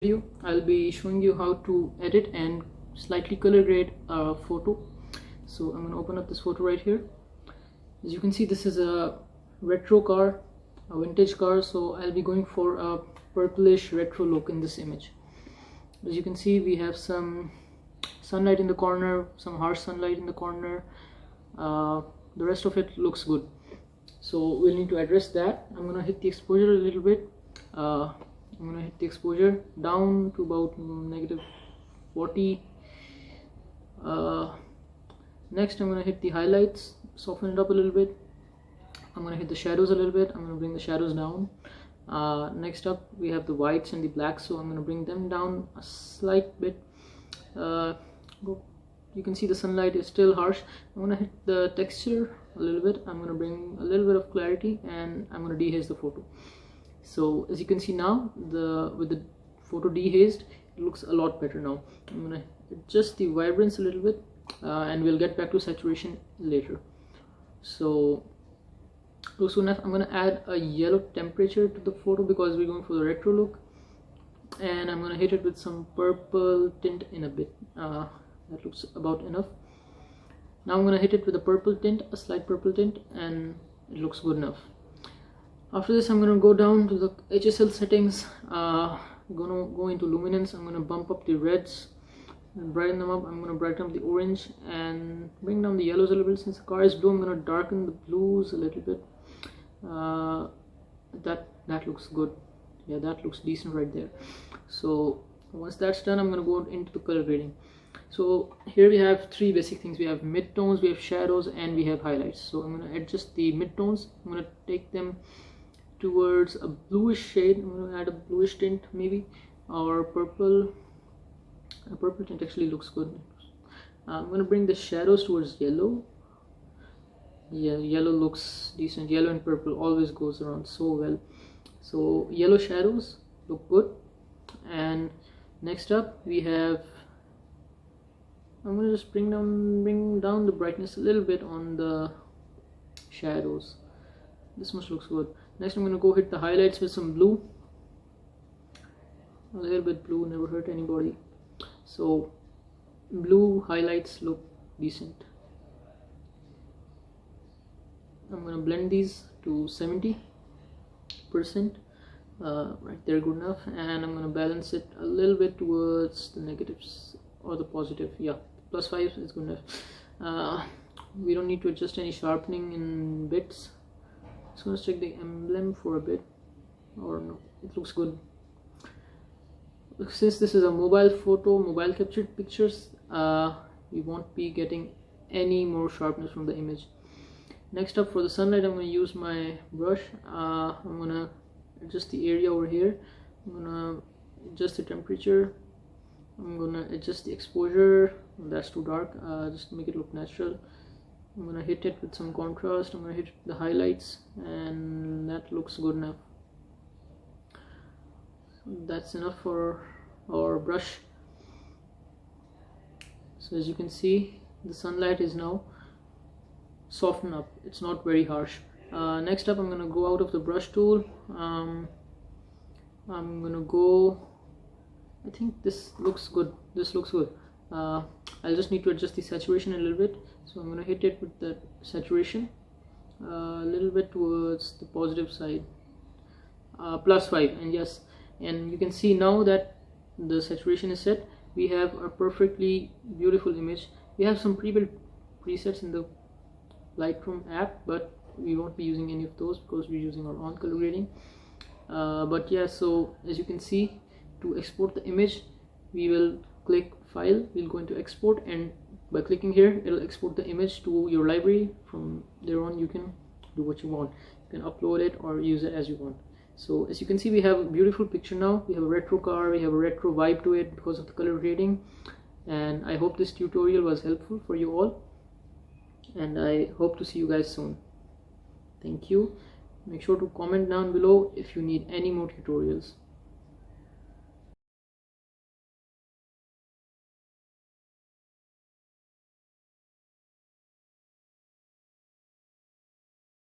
Video I'll be showing you how to edit and slightly color grade a photo. So I'm going to open up this photo right here. As you can see, this is a retro car, a vintage car, so I'll be going for a purplish retro look in this image. As you can see, we have some sunlight in the corner, some harsh sunlight in the corner. The rest of it looks good, so we'll need to address that. I'm going to hit the exposure a little bit. I'm going to hit the exposure down to about -40. Next, I'm going to hit the highlights, soften it up a little bit. I'm going to hit the shadows a little bit. I'm going to bring the shadows down. Next up, we have the whites and the blacks, so I'm going to bring them down a slight bit. You can see the sunlight is still harsh. I'm going to hit the texture a little bit. I'm going to bring a little bit of clarity, and I'm going to dehaze the photo. So as you can see now, with the photo dehazed, it looks a lot better now. I'm going to adjust the vibrance a little bit, and we'll get back to saturation later. So looks good enough. I'm going to add a yellow temperature to the photo because we're going for the retro look, and I'm going to hit it with some purple tint in a bit. That looks about enough. Now I'm going to hit it with a purple tint, a slight purple tint, and it looks good enough. After this, I'm going to go down to the HSL settings. I'm going to go into luminance. I'm going to bump up the reds and brighten them up. I'm going to brighten up the orange and bring down the yellows a little bit. Since the car is blue, I'm going to darken the blues a little bit. That looks good. Yeah, that looks decent right there. So once that's done, I'm going to go into the color grading. So here we have three basic things. We have midtones, we have shadows, and we have highlights. So I'm going to adjust the midtones. I'm going to take them towards a bluish shade. I'm going to add a bluish tint maybe, or purple. A purple tint actually looks good. I'm going to bring the shadows towards yellow. Yeah, yellow looks decent. Yellow and purple always goes around so well. So yellow shadows look good. And next up we have, I'm going to just bring down the brightness a little bit on the shadows. This much looks good. Next, I'm going to go hit the highlights with some blue. A little bit blue, never hurt anybody. So blue highlights look decent. I'm going to blend these to 70%. Right there, good enough. And I'm going to balance it a little bit towards the negatives or the positive. Yeah, +5 is good enough. We don't need to adjust any sharpening in bits. Just going to check the emblem for a bit, or no, it looks good. Since this is a mobile photo, mobile captured pictures, we won't be getting any more sharpness from the image. Next up, for the sunlight, I'm going to use my brush. I'm going to adjust the area over here. I'm going to adjust the temperature. I'm going to adjust the exposure. That's too dark, just to make it look natural. I'm going to hit it with some contrast. I'm going to hit the highlights, and that looks good enough. That's enough for our brush. So as you can see, the sunlight is now softened up. It's not very harsh. Next up, I'm going to go out of the brush tool. I'm going to go, I think this looks good. This looks good. I'll just need to adjust the saturation a little bit. So I'm going to hit it with the saturation a little bit towards the positive side, +5. And yes, and you can see now that the saturation is set. We have a perfectly beautiful image. We have some pre-built presets in the Lightroom app, but we won't be using any of those because we're using our own color grading. But yeah, so as you can see, to export the image, we will click file, we'll go into export, and by clicking here, it'll export the image to your library. From there on, you can do what you want. You can upload it or use it as you want. So as you can see, we have a beautiful picture now. We have a retro car, we have a retro vibe to it because of the color grading. And I hope this tutorial was helpful for you all, and I hope to see you guys soon. Thank you. Make sure to comment down below if you need any more tutorials.